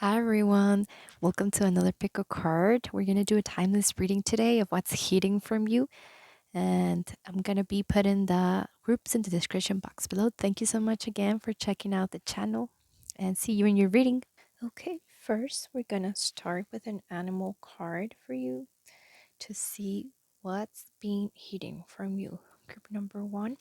Hi everyone, welcome to another pick a card. We're gonna do a timeless reading today of what's hidden from you, and I'm gonna be putting the groups in the description box below. Thank you so much again for checking out the channel, and see you in your reading. Okay, first we're gonna start with an animal card for you to see what's being hidden from you. Group number one.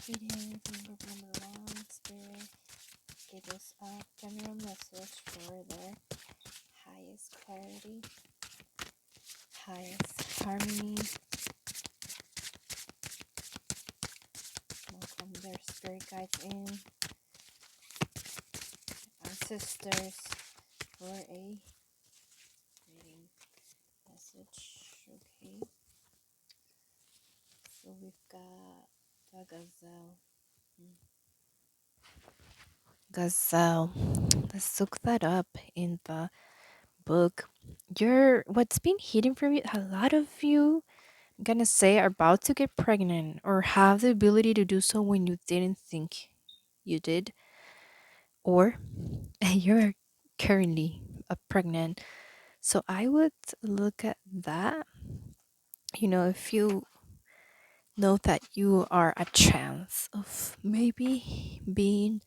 Hidden from group number one. Spirit, give us a general message for their highest clarity, highest harmony, welcome their spirit guides in, ancestors for a reading message. Okay, so we've got the gazelle. Gazelle. Let's look that up in the book. What's been hidden from you, a lot of you, I'm gonna say, are about to get pregnant or have the ability to do so when you didn't think you did, or you're currently pregnant. So I would look at that. If you know that you are a chance of maybe being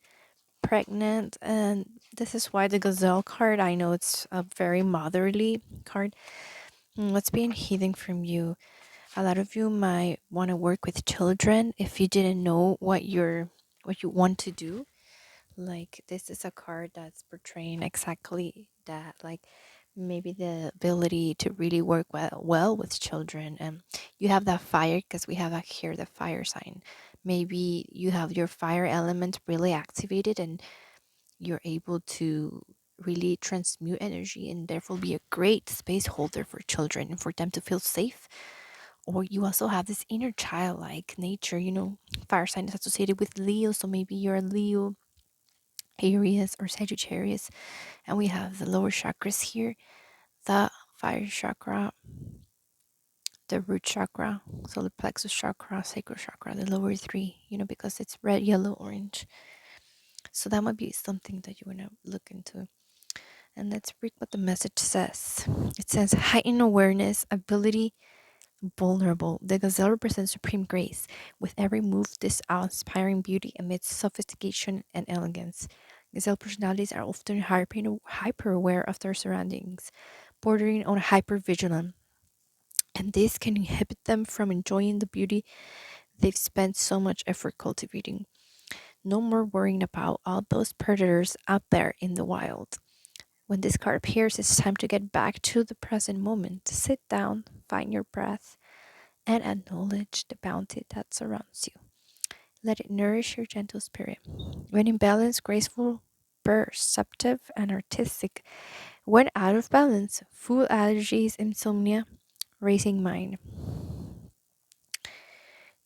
pregnant, and this is why the gazelle card, I know it's a very motherly card. What's being hidden from you? A lot of you might want to work with children if you didn't know what you want to do. Like, this is a card that's portraying exactly that, like maybe the ability to really work well with children. And you have that fire, because we have here the fire sign. Maybe you have your fire element really activated, and you're able to really transmute energy, and therefore be a great space holder for children and for them to feel safe. Or you also have this inner childlike nature. Fire sign is associated with Leo, so maybe you're a Leo, Aries, or Sagittarius. And we have the lower chakras here: the fire chakra, the root chakra, solar plexus chakra, sacral chakra, the lower three, because it's red, yellow, orange. So that might be something that you want to look into. And let's read what the message says. It says, heightened awareness, ability, vulnerable. The gazelle represents supreme grace. With every move, this awe-inspiring beauty amidst sophistication and elegance. Gazelle personalities are often hyper aware of their surroundings, bordering on hypervigilant, and this can inhibit them from enjoying the beauty they've spent so much effort cultivating. No more worrying about all those predators out there in the wild. When this card appears, it's time to get back to the present moment. Sit down, find your breath, and acknowledge the bounty that surrounds you. Let it nourish your gentle spirit. When in balance, graceful, perceptive, and artistic. When out of balance, food allergies, insomnia, racing mind.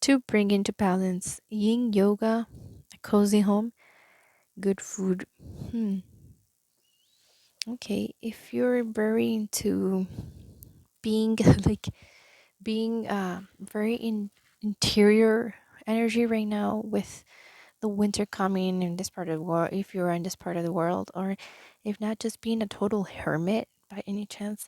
To bring into balance, yin yoga, a cozy home, good food. Okay, if you're very into being like being very in interior energy right now, with the winter coming in this part of the world, if you're in this part of the world, or if not, just being a total hermit by any chance,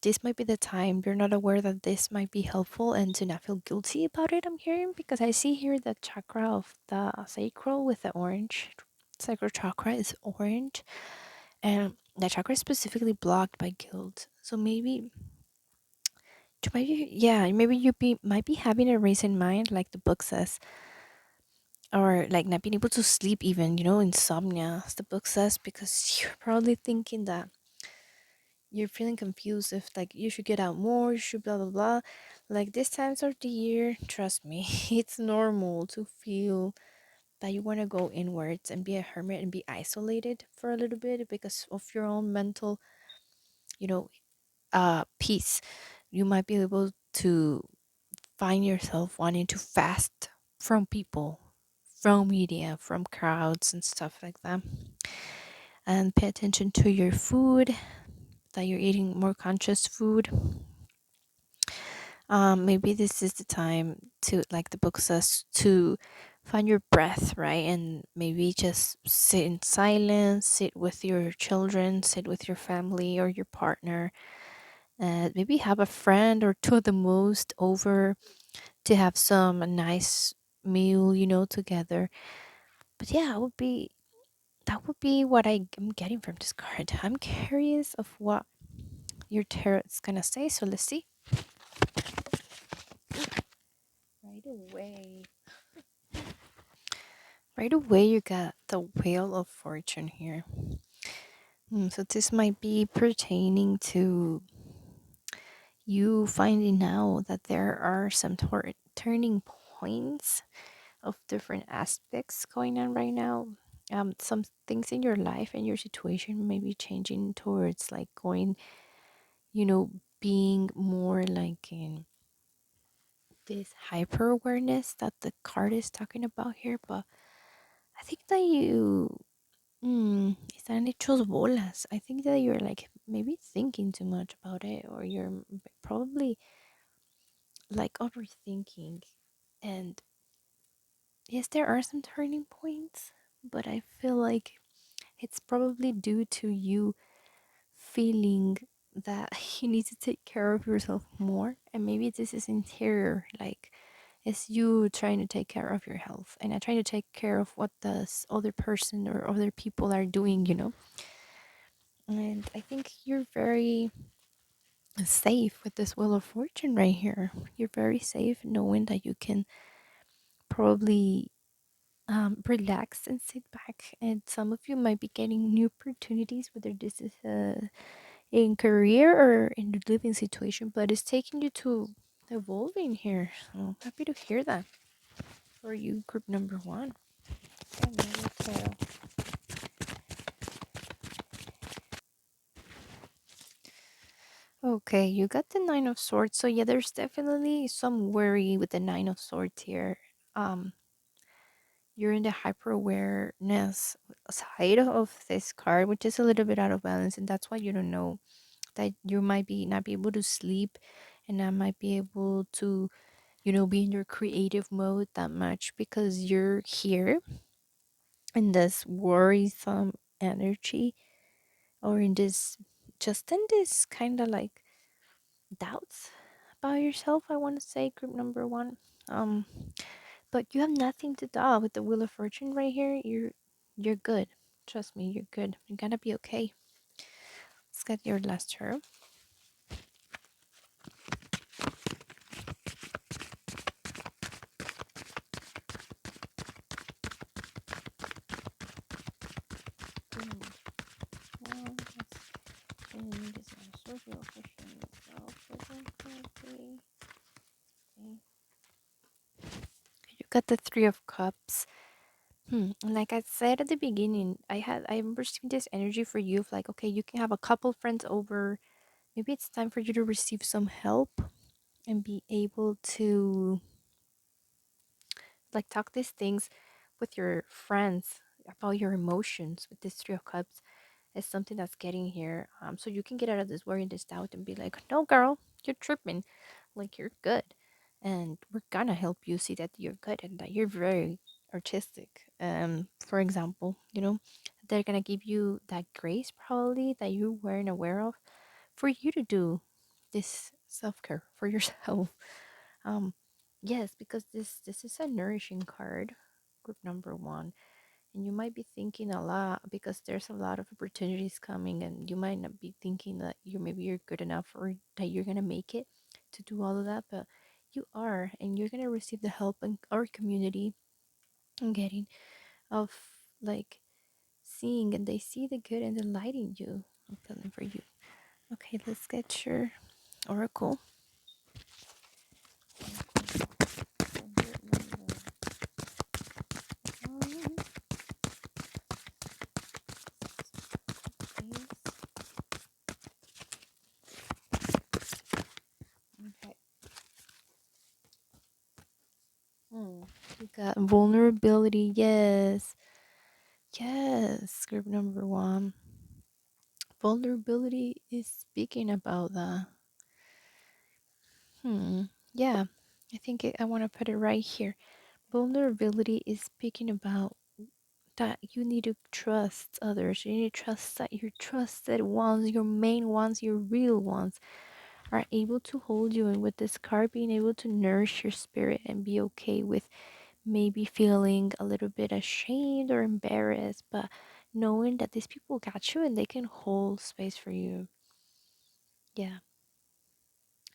this might be the time. You're not aware that this might be helpful, and to not feel guilty about it, I'm hearing, because I see here the chakra of the sacral with the orange. Sacral chakra is orange, and the chakra is specifically blocked by guilt. So maybe you might be having a race in mind, like the book says, or like not being able to sleep, even, insomnia, as the book says, because you're probably thinking that you're feeling confused if, like, you should get out more, you should blah blah blah. Like, this times of the year, trust me, it's normal to feel that you want to go inwards and be a hermit and be isolated for a little bit because of your own mental, you know peace. You might be able to find yourself wanting to fast from people, from media, from crowds, and stuff like that. And pay attention to your food, that you're eating more conscious food. Maybe this is the time to, like the book says, to find your breath, right? And maybe just sit in silence, sit with your children, sit with your family or your partner, and maybe have a friend or two at the most over to have some nice meal, together. But yeah, that would be what I'm getting from this card. I'm curious of what your tarot's gonna say, so let's see. Right away. Right away, you got the Wheel of Fortune here. So this might be pertaining to you finding out that there are some turning points of different aspects going on right now. Some things in your life and your situation may be changing towards like going, you know, being more like in this hyper awareness that the card is talking about here. But I think that están hechos bolas. I think that you're like maybe thinking too much about it, or you're probably like overthinking. And yes, there are some turning points, but I feel like it's probably due to you feeling that you need to take care of yourself more. And maybe this is interior, like it's you trying to take care of your health and trying to take care of what this other person or other people are doing. And I think you're very safe with this Wheel of Fortune right here. You're very safe knowing that you can probably relax and sit back. And some of you might be getting new opportunities, whether this is in career or in the living situation, but it's taking you to evolving here. So happy to hear that for you, group number one. Yeah, man, okay, you got the Nine of Swords. So yeah, there's definitely some worry with the Nine of Swords here. Um, you're in the hyper awareness side of this card, which is a little bit out of balance, and that's why you don't know that you might be not be able to sleep, and not might be able to, be in your creative mode that much because you're here in this worrisome energy, or in this just in this kind of like doubts about yourself, I want to say, group number one. um but you have nothing to doubt with the Wheel of Fortune right here. You're good. Trust me, you're good. You're gonna be okay. Let's get your last term. Well, this is social question itself. Okay. You got the Three of Cups. Like I said at the beginning, I'm receiving this energy for you of like, okay, you can have a couple friends over. Maybe it's time for you to receive some help and be able to like talk these things with your friends about your emotions with this Three of Cups. Is something that's getting here. So you can get out of this worry and this doubt and be like, no, girl, you're tripping. Like, you're good. And we're gonna help you see that you're good and that you're very artistic. For example, they're gonna give you that grace probably that you weren't aware of for you to do this self care for yourself. Um, yes, because this is a nourishing card, group number one, and you might be thinking a lot because there's a lot of opportunities coming, and you might not be thinking that you're good enough or that you're gonna make it to do all of that, but you are, and you're gonna receive the help in our community and getting of like seeing, and they see the good and the light in you. I'm feeling for you. Okay, let's get your oracle. Okay. Hmm. You got vulnerability. Yes. Yes. Group number one. Vulnerability is speaking about that. Hmm. Yeah, I want to put it right here. Vulnerability is speaking about that you need to trust others. You need to trust that your trusted ones, your main ones, your real ones, are able to hold you. And with this card, being able to nourish your spirit and be okay with maybe feeling a little bit ashamed or embarrassed, but knowing that these people got you and they can hold space for you. Yeah.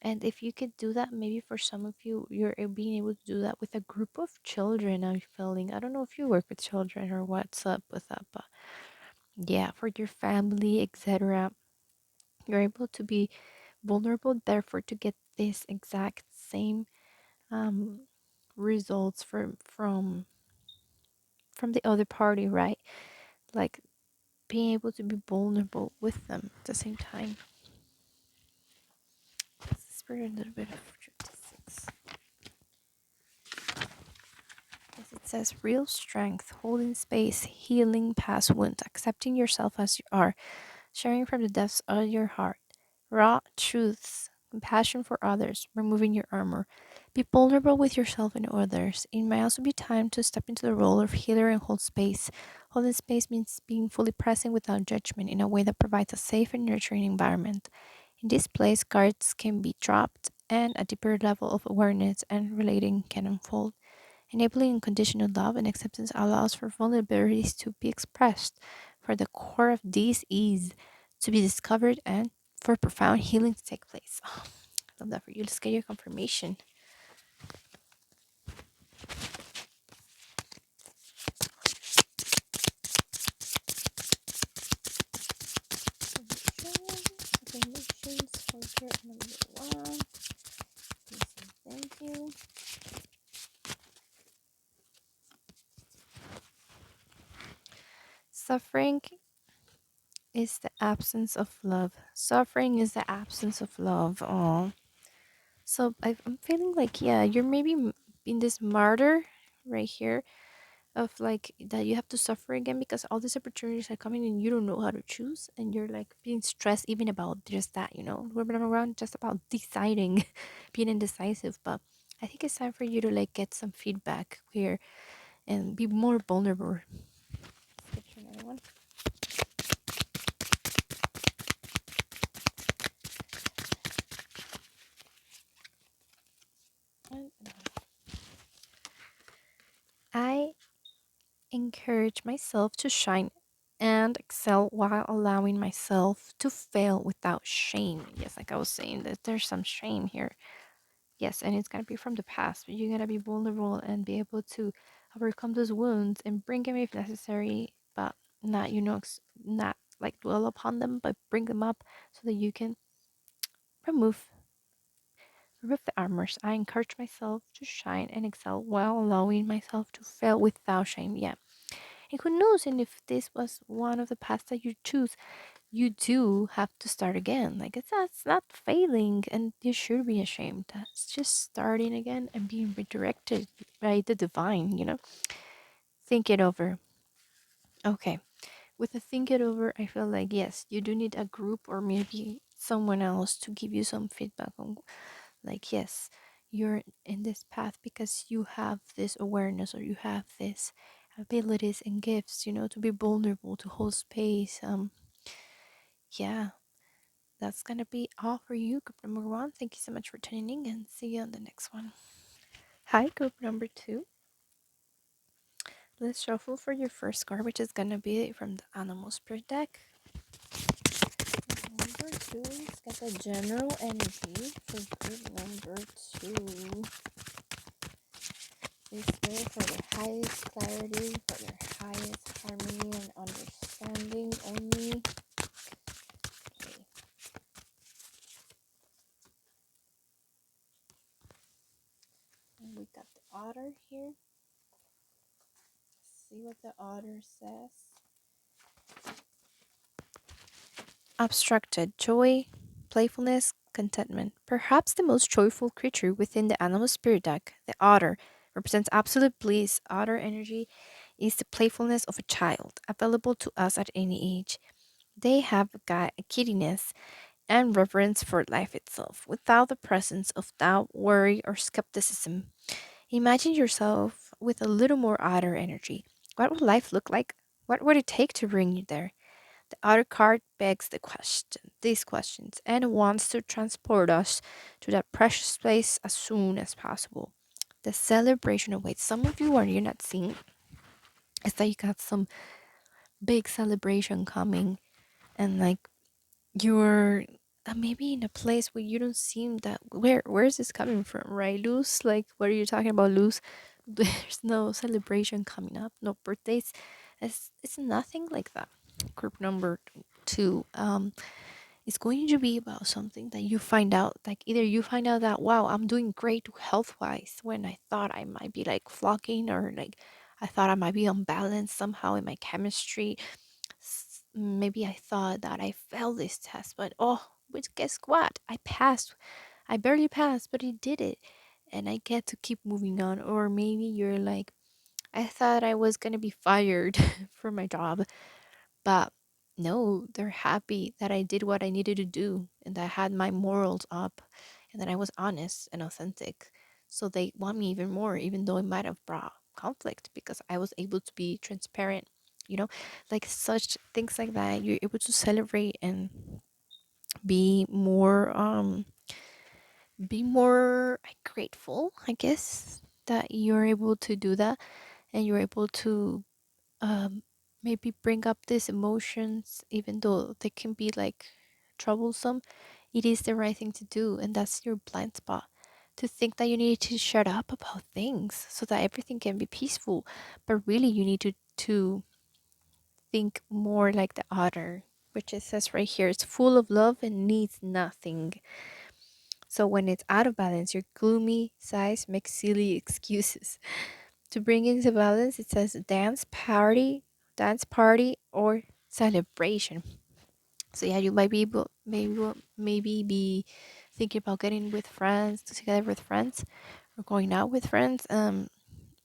And if you could do that, maybe for some of you, you're being able to do that with a group of children. I'm feeling, I don't know if you work with children or what's up with that, but yeah, for your family, etc., you're able to be vulnerable, therefore, to get this exact same um, results from the other party, right? Like being able to be vulnerable with them at the same time. Spirit a little bit of 56. Yes, it says real strength, holding space, healing past wounds, accepting yourself as you are, sharing from the depths of your heart, raw truths, compassion for others, removing your armor. Be vulnerable with yourself and others. It may also be time to step into the role of healer and hold space. Holding space means being fully present without judgment in a way that provides a safe and nurturing environment. In this place, guards can be dropped and a deeper level of awareness and relating can unfold. Enabling unconditional love and acceptance allows for vulnerabilities to be expressed, for the core of these is to be discovered, and for profound healing to take place. Oh, I love that for you. Let's get your confirmation. Affirmations for card number one. Please and thank you. Suffering is the absence of love. Suffering is the absence of love. Oh, so I'm feeling like, yeah, you're maybe in this martyr right here of like that you have to suffer again because all these opportunities are coming and you don't know how to choose, and you're like being stressed even about just that, we're running around just about deciding, being indecisive. But I think it's time for you to like get some feedback here and be more vulnerable. Let's get you another one. And I encourage myself to shine and excel while allowing myself to fail without shame. Yes, like I was saying, that there's some shame here. Yes, and it's gonna be from the past, but you're gonna be vulnerable and be able to overcome those wounds and bring them if necessary, but not, not like dwell upon them, but bring them up so that you can remove remove the armors. I encourage myself to shine and excel while allowing myself to fail without shame. Yeah. And who knows, and if this was one of the paths that you choose, you do have to start again. Like it's not failing, and you should be ashamed. That's just starting again and being redirected by the divine. Think it over. Okay, with the think it over, I feel like yes, you do need a group or maybe someone else to give you some feedback on, like, yes, you're in this path because you have this awareness or you have this abilities and gifts, to be vulnerable, to hold space. Yeah, that's gonna be all for you, group number one. Thank you so much for tuning in and see you on the next one. Hi, group number two. Let's shuffle for your first card, which is gonna be from the Animal Spirit deck. Number two, let's get the general energy for group number two. They spirit for their highest clarity, for their highest harmony and understanding only. Okay. And we got the otter here. Let's see what the otter says. Abstracted joy, playfulness, contentment. Perhaps the most joyful creature within the animal spirit deck, the otter, represents absolute bliss. Otter energy is the playfulness of a child, available to us at any age. They have got a giddiness and reverence for life itself without the presence of doubt, worry, or skepticism. Imagine yourself with a little more otter energy. What would life look like? What would it take to bring you there? The otter card begs these questions, and wants to transport us to that precious place as soon as possible. The celebration awaits. Some of you are you're not seeing is that you got some big celebration coming, and like you're maybe in a place where you don't seem that where is this coming from, right, Luz? Like, what are you talking about, Luz? There's no celebration coming up, no birthdays. It's nothing like that. Group number two, it's going to be about something that you find out, like either you find out that wow, I'm doing great health wise when I thought I might be like flocking, or like I thought I might be unbalanced somehow in my chemistry. Maybe I thought that I failed this test, but but guess what? I passed. I barely passed, but I did it. And I get to keep moving on. Or maybe you're like, I thought I was going to be fired from my job, but no, they're happy that I did what I needed to do and that I had my morals up and that I was honest and authentic. So they want me even more, even though it might have brought conflict because I was able to be transparent, you know, like such things like that. You're able to celebrate and be more, grateful, I guess, that you're able to do that and you're able to um, maybe bring up these emotions, even though they can be like troublesome. It is the right thing to do, and that's your blind spot. To think that you need to shut up about things so that everything can be peaceful, but really you need to think more like the otter, which it says right here. It's full of love and needs nothing. So when it's out of balance, your gloomy sighs make silly excuses. To bring into balance, it says dance party, or celebration. So yeah, you might be able, maybe be thinking about getting with friends, together with friends, or going out with friends. And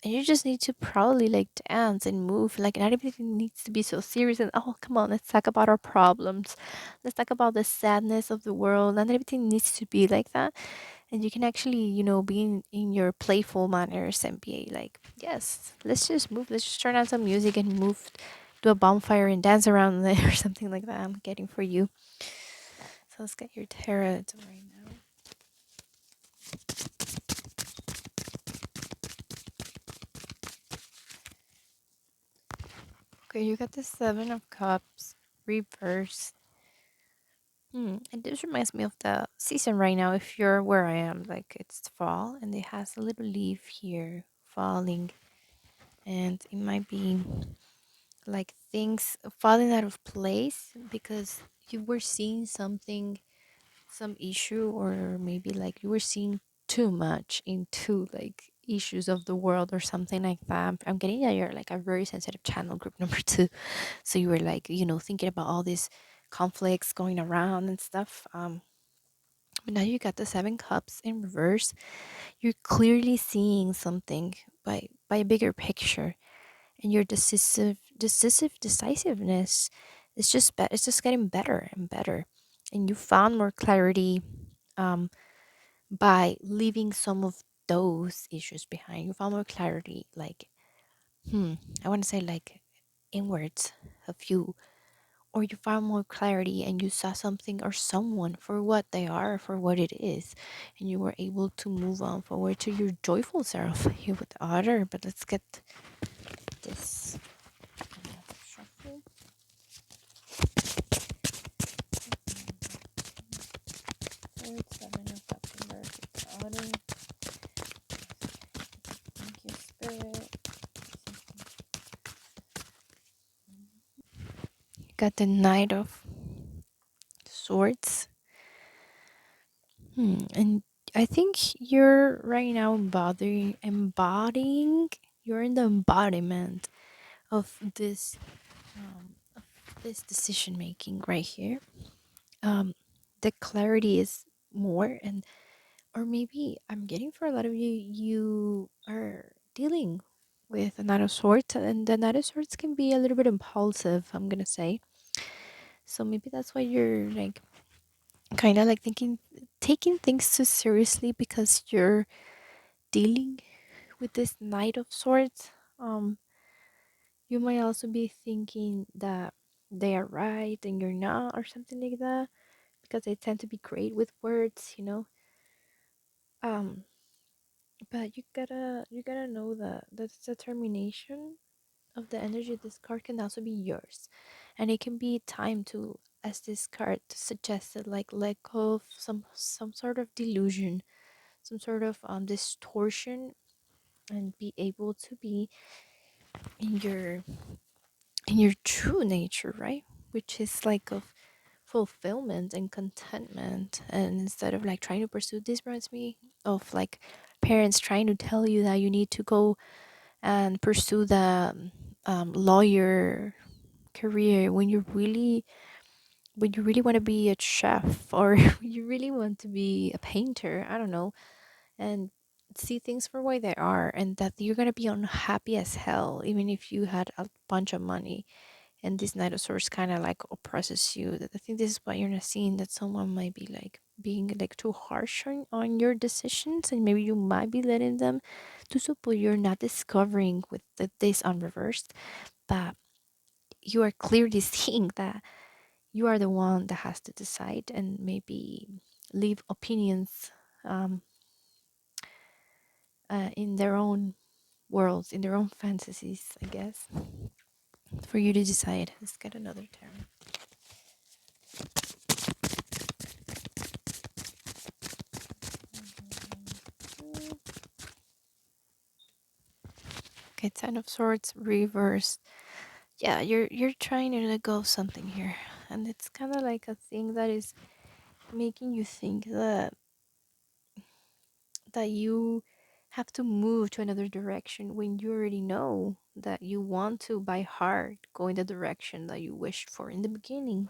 you just need to probably like dance and move. Like, not everything needs to be so serious. And oh, come on, let's talk about our problems. Let's talk about the sadness of the world. Not everything needs to be like that, and you can actually, be in your playful manners and be like, yes, let's just move, let's just turn on some music and move, do a bonfire and dance around there or something like that. I'm getting for you. So let's get your tarot right now. Okay, you got the Seven of Cups reverse. And this reminds me of the season right now. If you're where I am, like it's fall and it has a little leaf here falling, and it might be like things falling out of place because you were seeing something, some issue, or maybe like you were seeing too much into like issues of the world or something like that. I'm getting that you're like a very sensitive channel, group number two. So you were like, thinking about all these conflicts going around and stuff. But now you got the Seven Cups in reverse. You're clearly seeing something by a bigger picture, and your decisiveness is it's just getting better and better, and you found more clarity um by leaving some of those issues behind. You found more clarity, like I want to say like inwards of you, or you found more clarity and you saw something or someone for what they are, for what it is, and you were able to move on forward to your joyful self here with the otter. But let's get this shuffle. Third, Seven of Cups reverse, otter. Thank you, Spirit. Got the Knight of Swords. And I think you're right now embodying. You're in the embodiment of this decision making right here. The clarity is more, and or maybe I'm getting for a lot of you, you are dealing with a Knight of Swords, and the Knight of Swords can be a little bit impulsive, I'm gonna say. So maybe that's why you're like kind of like thinking, taking things too seriously because you're dealing with this Knight of Swords. You might also be thinking that they are right and you're not, or something like that, because they tend to be great with words. Um, but you gotta know that the determination of the energy of this card can also be yours, and it can be time to, as this card suggested, like let go of some sort of delusion, some sort of distortion, and be able to be in your true nature, right? Which is like of fulfillment and contentment. And instead of like trying to pursue, this reminds me of like parents trying to tell you that you need to go and pursue the lawyer career when you really want to be a chef, or when you really want to be a painter, I don't know, and see things for what they are, and that you're going to be unhappy as hell even if you had a bunch of money. And this Knight of Swords kind of like oppresses you. I think this is what you're not seeing, that someone might be like being like too harsh on your decisions, and maybe you might be letting them do so, but you're not discovering with this unreversed. But you are clearly seeing that you are the one that has to decide, and maybe leave opinions um, in their own worlds, in their own fantasies, I guess, for you to decide. Let's get another term. Okay, Ten of Swords reversed. Yeah, you're trying to let go of something here, and it's kind of like a thing that is making you think that you have to move to another direction when you already know that you want to by heart go in the direction that you wished for in the beginning.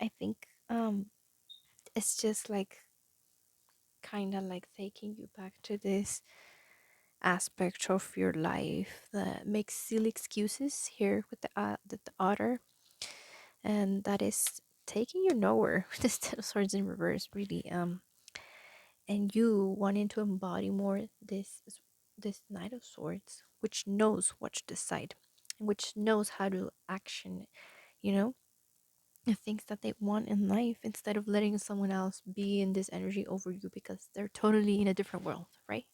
I think it's just like kind of like taking you back to this aspect of your life that makes silly excuses here with the otter, and that is taking you nowhere with the Ten of Swords in reverse, really. And you wanting to embody more this Knight of Swords, which knows what to decide, and which knows how to action, you know, the things that they want in life, instead of letting someone else be in this energy over you, because they're totally in a different world, right?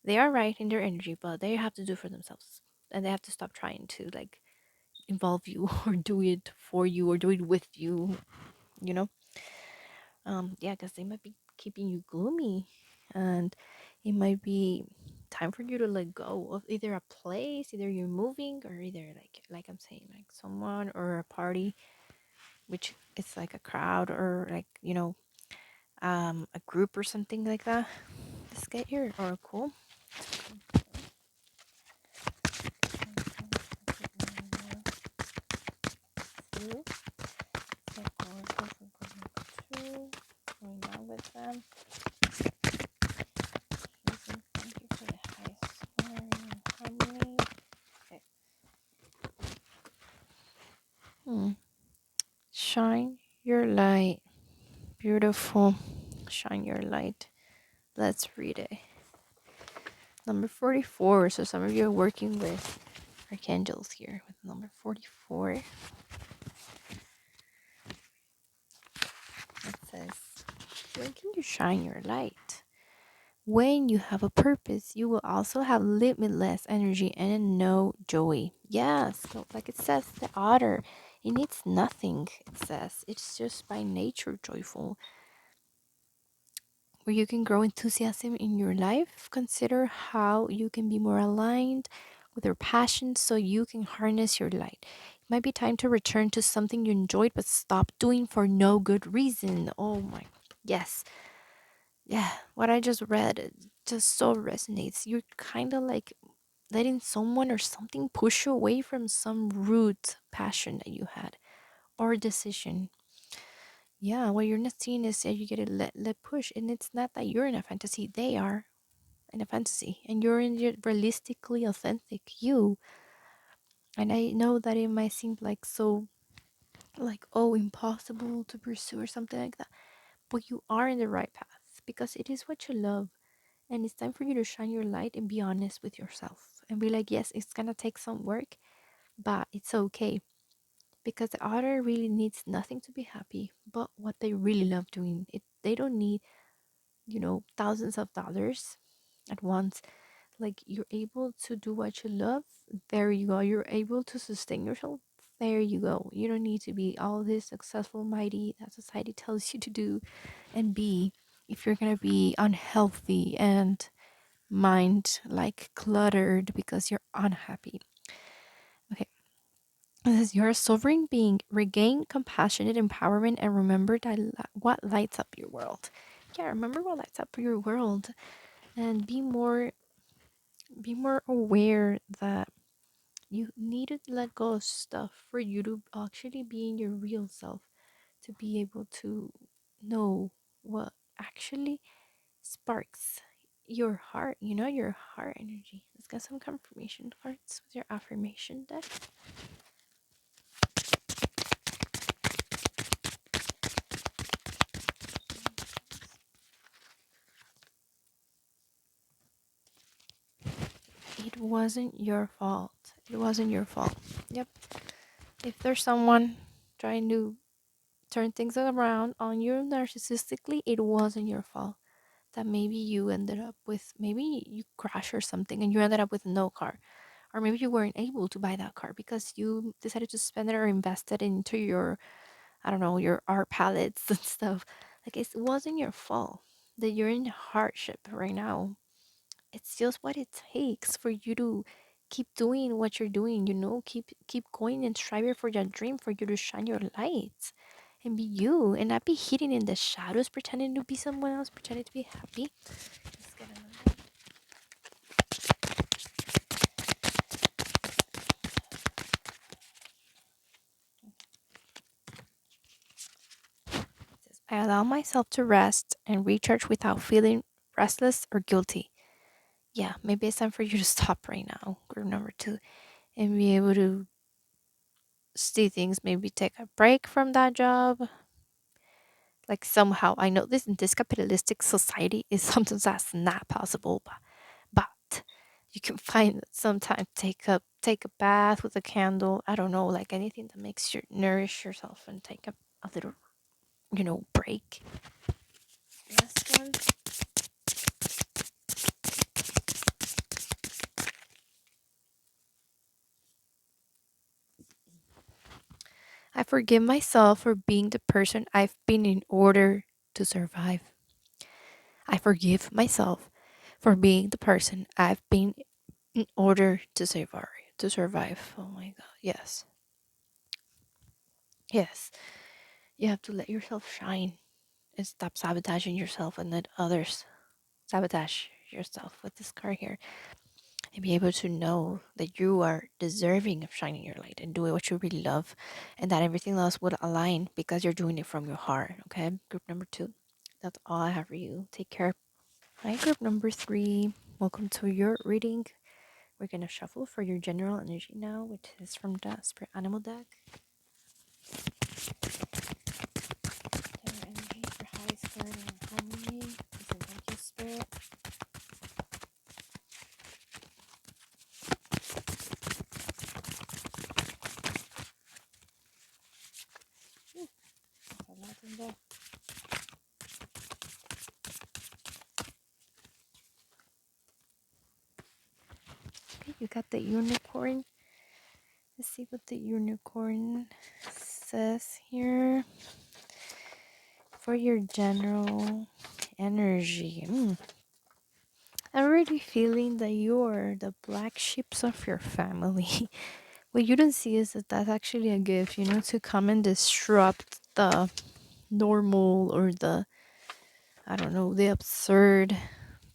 They are right in their energy, but they have to do for themselves, and they have to stop trying to like involve you or do it for you or do it with you, you know. Yeah, because they might be keeping you gloomy, and it might be time for you to let go of either a place, either you're moving, or either like I'm saying, like someone or a party, which is like a crowd, or like a group or something like that. Let's get your oracle. Two. Get oracle for group number two. Going on with them. Using, thank you for the highest scoring harmony. Okay. Hmm. Shine your light. Beautiful. Shine your light. Let's read it. Number 44. So some of you are working with archangels here with number 44. It says, when can you shine your light? When you have a purpose, you will also have limitless energy and no joy. Yes, so like it says, the otter, it needs nothing. It says it's just by nature joyful. Where you can grow enthusiasm in your life, consider how you can be more aligned with your passion so you can harness your light. It might be time to return to something you enjoyed but stop doing for no good reason. Oh my, yes. Yeah, what I just read just so resonates. You're kind of like letting someone or something push you away from some root passion that you had or decision. Yeah, what you're not seeing is that you get to let push, and it's not that you're in a fantasy; they are in a fantasy, and you're in your realistically authentic you. And I know that it might seem like so like, oh, impossible to pursue or something like that. But you are in the right path because it is what you love. And it's time for you to shine your light and be honest with yourself and be like, yes, it's gonna take some work, but it's okay because the other really needs nothing to be happy but what they really love doing. It they don't need, thousands of dollars at once. Like, you're able to do what you love, there you go. You're able to sustain yourself, there you go. You don't need to be all this successful mighty that society tells you to do and be if you're gonna be unhealthy and mind like cluttered because you're unhappy. Okay. It says you're a sovereign being. Regain compassionate empowerment and remember that what lights up your world. Yeah, remember what lights up your world and be more aware that you need to let go of stuff for you to actually be in your real self, to be able to know what actually sparks your heart, your heart energy. Let's get some confirmation cards with your affirmation deck. It wasn't your fault. It wasn't your fault. Yep. If there's someone trying to turn things around on you narcissistically, it wasn't your fault. That maybe you ended up with, maybe you crash or something and you ended up with no car. Or maybe you weren't able to buy that car because you decided to spend it or invest it into your, I don't know, your art palettes and stuff. Like, it wasn't your fault that you're in hardship right now. It's just what it takes for you to keep doing what you're doing, keep going and striving for your dream, for you to shine your lights and be you and not be hidden in the shadows pretending to be someone else, pretending to be happy. Let's get another. It says, I allow myself to rest and recharge without feeling restless or guilty. Yeah, maybe it's time for you to stop right now, group number 2, and be able to see things, maybe take a break from that job. Like, somehow, I know this in this capitalistic society is sometimes that's not possible, but you can find some time, take a bath with a candle. I don't know, like anything that makes you nourish yourself and take a little, break. Last one. I forgive myself for being the person I've been in order to survive. I forgive myself for being the person I've been in order to survive. To survive. Oh my god. Yes. Yes. You have to let yourself shine and stop sabotaging yourself and let others sabotage yourself with this card here, and be able to know that you are deserving of shining your light and doing what you really love, and that everything else would align because you're doing it from your heart. Okay, group number 2, that's all I have for you. Take care. Hi, group number 3, welcome to your reading. We're gonna shuffle for your general energy now, which is from the spirit animal deck. General energy for high spirit and harmony. Listen, thank you, spirit. There's a lot in there. Okay, you got the unicorn. Let's see what the unicorn says here for your general energy. I'm really feeling that you're the black sheep of your family. What you don't see is that that's actually a gift, to come and disrupt the normal or the, I don't know, the absurd,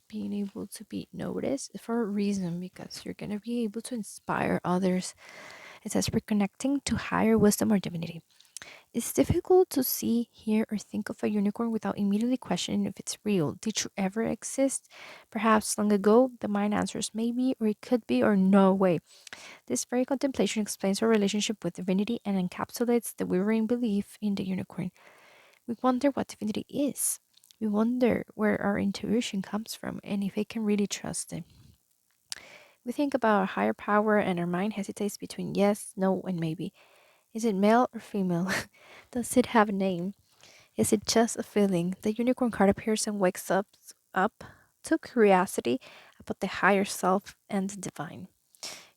being able to be noticed for a reason, because you're going to be able to inspire others. It says reconnecting to higher wisdom or divinity. It's difficult to see, hear, or think of a unicorn without immediately questioning if it's real. Did you ever exist? Perhaps long ago, the mind answers maybe, or it could be, or no way. This very contemplation explains our relationship with divinity and encapsulates the wavering belief in the unicorn. We wonder what divinity is. We wonder where our intuition comes from and if it can really trust it. We think about our higher power and our mind hesitates between yes, no, and maybe. Is it male or female? Does it have a name? Is it just a feeling? The unicorn card appears and wakes up to curiosity about the higher self and the divine.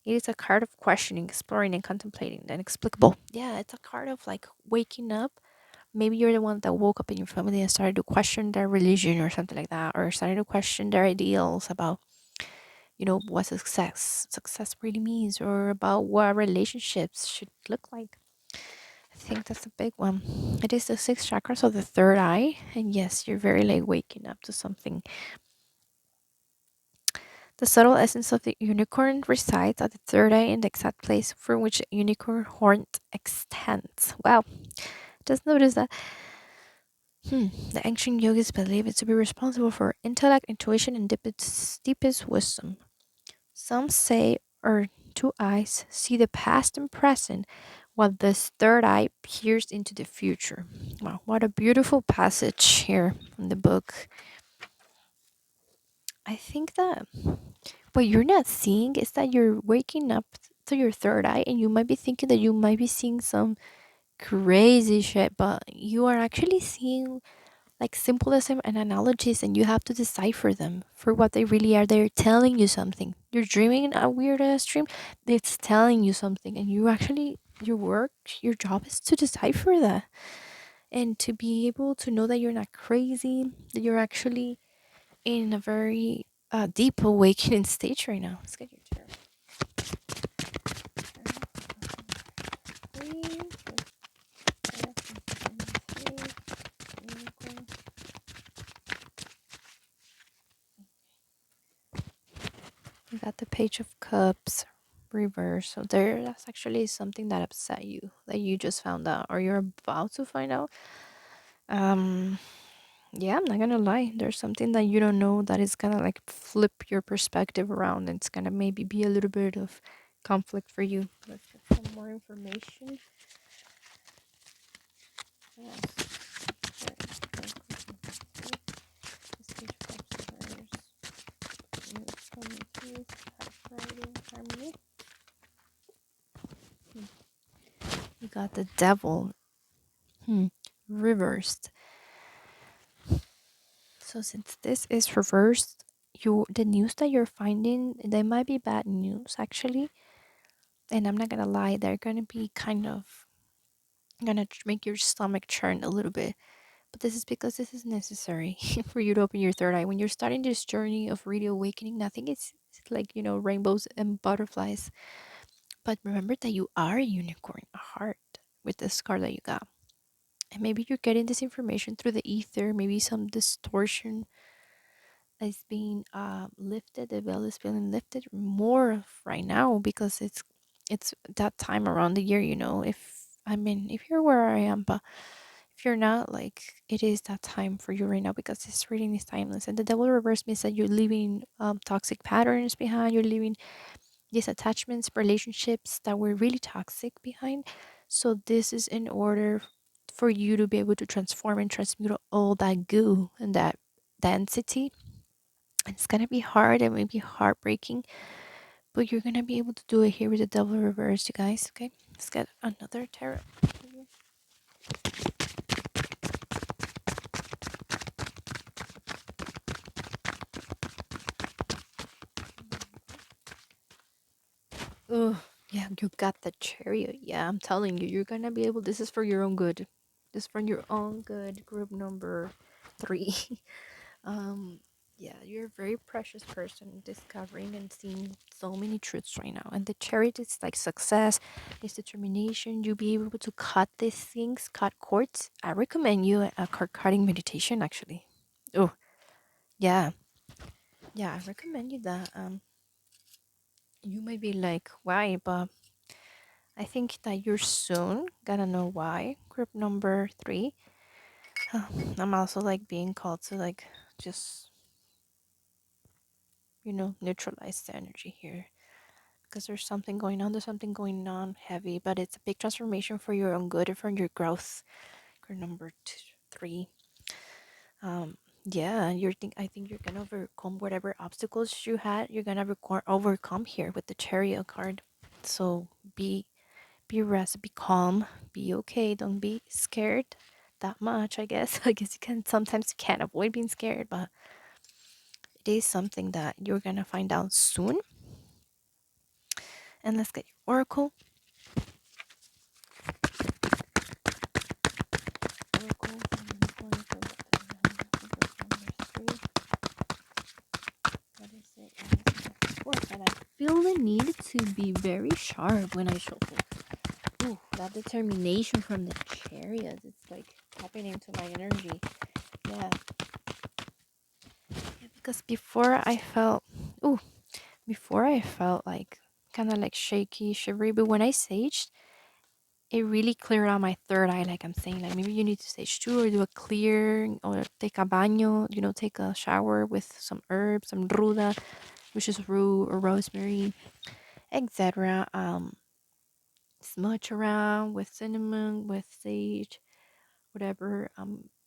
It is a card of questioning, exploring, and contemplating the inexplicable. Yeah, it's a card of like waking up. Maybe you're the one that woke up in your family and started to question their religion or something like that, or started to question their ideals about, what success really means, or about what relationships should look like. I think that's a big one. It is the six chakras of the third eye, and yes, you're very like waking up to something. The subtle essence of the unicorn resides at the third eye in the exact place from which the unicorn horn extends. Wow, just notice that. The ancient yogis believe it to be responsible for intellect, intuition, and deepest wisdom. Some say our two eyes see the past and present, while this third eye peers into the future. Wow, what a beautiful passage here from the book. I think that what you're not seeing is that you're waking up to your third eye and you might be thinking that you might be seeing some crazy shit, but you are actually seeing like symbolism and analogies and you have to decipher them for what they really are. They're telling you something. You're dreaming a weird ass dream, it's telling you something, and you actually, your work, your job is to decipher that and to be able to know that you're not crazy, that you're actually in a very deep awakening stage right now. Let's get your tarot. We got the Page of Cups reverse. So that's actually something that upset you, that you just found out, or you're about to find out. Um, yeah, I'm not gonna lie. There's something that you don't know that is gonna like flip your perspective around. And it's gonna maybe be a little bit of conflict for you. Let's get some more information. Yes. You got the devil. Reversed. So since this is reversed, the news that you're finding, they might be bad news actually. And I'm not gonna lie, they're gonna be kind of gonna make your stomach churn a little bit. But this is because this is necessary for you to open your third eye. When you're starting this journey of really awakening, nothing is like, rainbows and butterflies. But remember that you are a unicorn, a heart with this card that you got. And maybe you're getting this information through the ether, maybe some distortion is being lifted, the veil is being lifted more of right now because it's that time around the year, if you're where I am, but if you're not, like, it is that time for you right now because this reading is timeless. And the devil reverse means that you're leaving toxic patterns behind, you're leaving these attachments, relationships that were really toxic behind. So this is in order for you to be able to transform and transmute all that goo and that density. It's gonna be hard and maybe heartbreaking, but you're gonna be able to do it here with the devil reverse, you guys. Okay, let's get another tarot. Oh, yeah, you got the chariot. Yeah, I'm telling you, you're gonna be able. This is for your own good. This is for your own good. Group number 3. um, yeah, you're a very precious person, discovering and seeing so many truths right now. And the chariot is like success, is determination. You'll be able to cut these things, cut cords. I recommend you a cord cutting meditation. Actually, oh yeah, yeah, I recommend you that. You might be like, why? But I think that you're soon gonna know why. Group number three. I'm also like being called to like just neutralize the energy here because there's something going on. There's something going on heavy, but it's a big transformation for your own good and for your growth. Group number three. Um, yeah, I think you're gonna overcome whatever obstacles you had. You're gonna overcome here with the chariot card. So be rest, be calm, be okay. Don't be scared that much. I guess. I guess you can sometimes you can't avoid being scared, but it is something that you're gonna find out soon. And let's get your oracle. Oracle. What is it? Of course, and I feel the need to be very sharp when I shuffle. Ooh, that determination from the chariot. It's like tapping into my energy. Yeah. Yeah, because ooh, before I felt like kind of like shaky, shivery, but when I saged, it really cleared out my third eye. Like I'm saying, like maybe you need to stage two or do a clear or take a baño, take a shower with some herbs, some ruda, which is rue or rosemary, etc. Smudge around with cinnamon, with sage, whatever.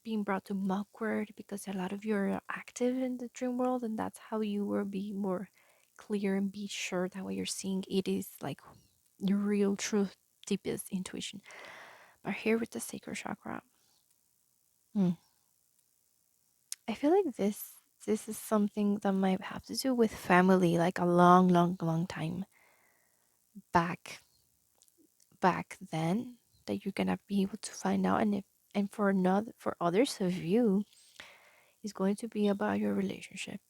Being brought to muckward because a lot of you are active in the dream world, and that's how you will be more clear and be sure that what you're seeing it is like your real, true, deepest intuition. But here with the sacral chakra, mm, I feel like this is something that might have to do with family, like a long, long, long time back then that you're gonna be able to find out, and for another for others of you is going to be about your relationship,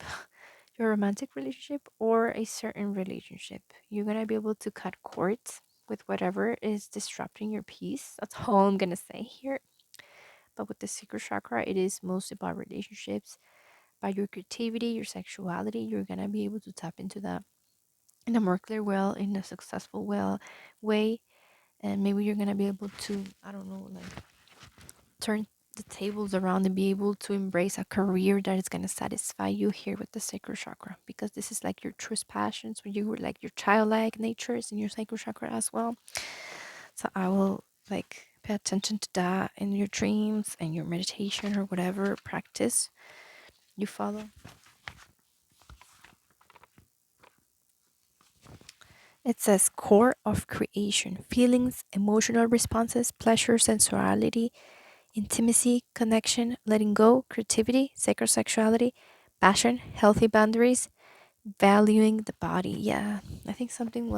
your romantic relationship or a certain relationship. You're gonna be able to cut cords with whatever is disrupting your peace. That's all I'm gonna say here. But with the secret chakra, it is most about relationships, by your creativity, your sexuality. You're gonna be able to tap into that in a more clear well, in a successful way, and maybe you're gonna be able to, I don't know, like turn the tables around and be able to embrace a career that is going to satisfy you here with the sacral chakra, because this is like your truest passions where you were like your childlike nature is in your sacral chakra as well. So I will like pay attention to that in your dreams and your meditation or whatever practice you follow. It says core of creation, feelings, emotional responses, pleasure, sensuality, intimacy, connection, letting go, creativity, sacred sexuality, passion, healthy boundaries, valuing the body. Yeah, I think something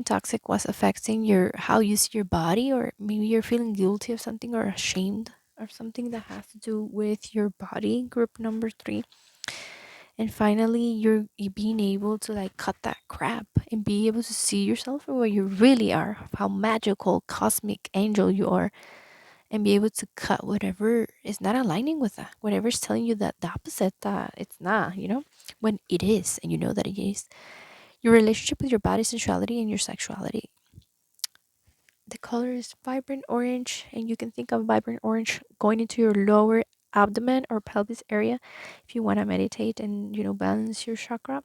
toxic was affecting your how you see your body, or maybe you're feeling guilty of something or ashamed of something that has to do with your body. Group number three. And finally, you being able to like cut that crap and be able to see yourself for what you really are, how magical, cosmic angel you are, and be able to cut whatever is not aligning with that, whatever's telling you that the opposite, that it's not, when it is, and you know that it is. Your relationship with your body, sensuality, and your sexuality. The color is vibrant orange, and you can think of vibrant orange going into your lower abdomen or pelvis area if you want to meditate and balance your chakra.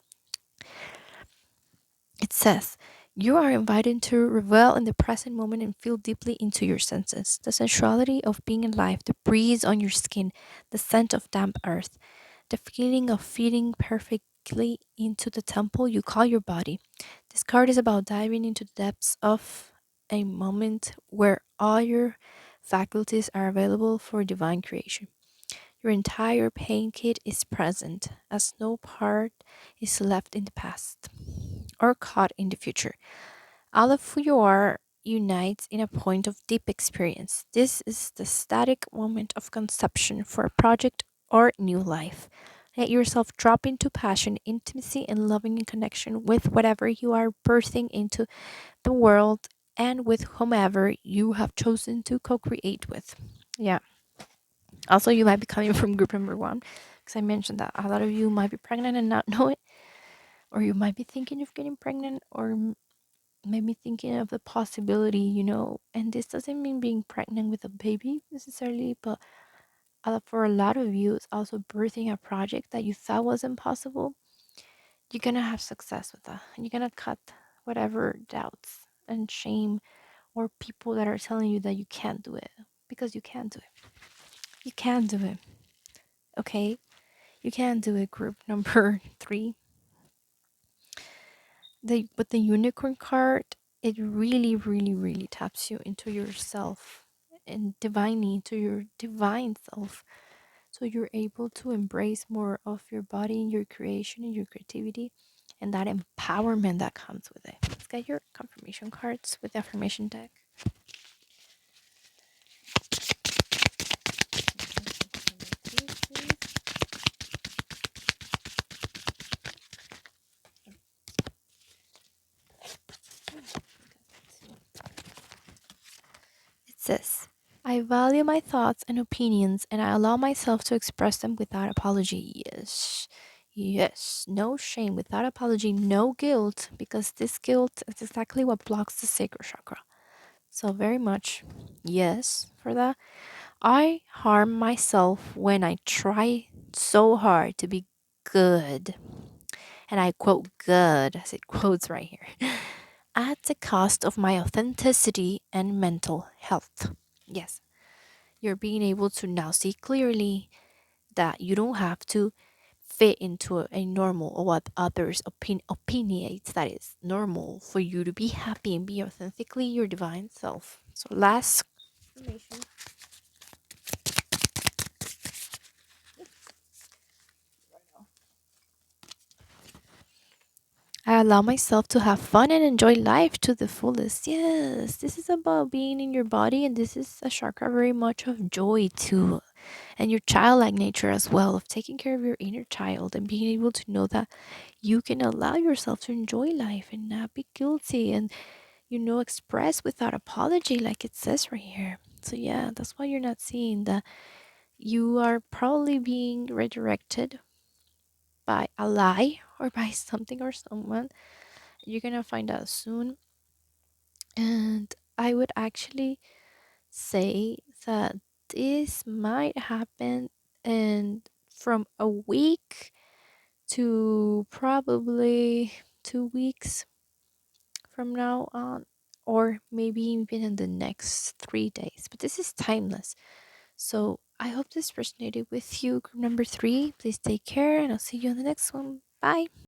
It says, you are invited to revel in the present moment and feel deeply into your senses. The sensuality of being alive, the breeze on your skin, the scent of damp earth, the feeling of fitting perfectly into the temple you call your body. This card is about diving into the depths of a moment where all your faculties are available for divine creation. Your entire pain kit is present, as no part is left in the past or caught in the future. All of who you are unites in a point of deep experience. This is the static moment of conception for a project or new life. Let yourself drop into passion, intimacy, and loving in connection with whatever you are birthing into the world and with whomever you have chosen to co create with. Yeah. Also, you might be coming from group number one, because I mentioned that a lot of you might be pregnant and not know it, or you might be thinking of getting pregnant, or made me thinking of the possibility, and this doesn't mean being pregnant with a baby necessarily, but for a lot of you, it's also birthing a project that you thought was impossible. You're gonna have success with that. And you're gonna cut whatever doubts and shame or people that are telling you that you can't do it, because you can do it. You can do it. Okay? You can do it. Group number 3. With the unicorn card, it really, really, really taps you into yourself and divinely into your divine self. So you're able to embrace more of your body and your creation and your creativity and that empowerment that comes with it. Let's get your confirmation cards with the affirmation deck. It says, I value my thoughts and opinions and I allow myself to express them without apology. Yes. Yes. No shame, without apology, no guilt, because this guilt is exactly what blocks the sacral chakra. So, very much yes for that. I harm myself when I try so hard to be good. And I quote good as it quotes right here. At the cost of my authenticity and mental health. Yes, you're being able to now see clearly that you don't have to fit into a normal or what others opinionates that is normal for you to be happy and be authentically your divine self. So last affirmation. I allow myself to have fun and enjoy life to the fullest. Yes, this is about being in your body, and this is a chakra very much of joy too, and your childlike nature as well, of taking care of your inner child and being able to know that you can allow yourself to enjoy life and not be guilty and, express without apology, like it says right here. So, yeah, that's why you're not seeing that you are probably being redirected by a lie or by something or someone. You're gonna find out soon. And I would actually say that this might happen and from a week to probably 2 weeks from now on, or maybe even in the next 3 days. But this is timeless. So I hope this resonated with you. Group number 3, please take care, and I'll see you on the next one. Bye.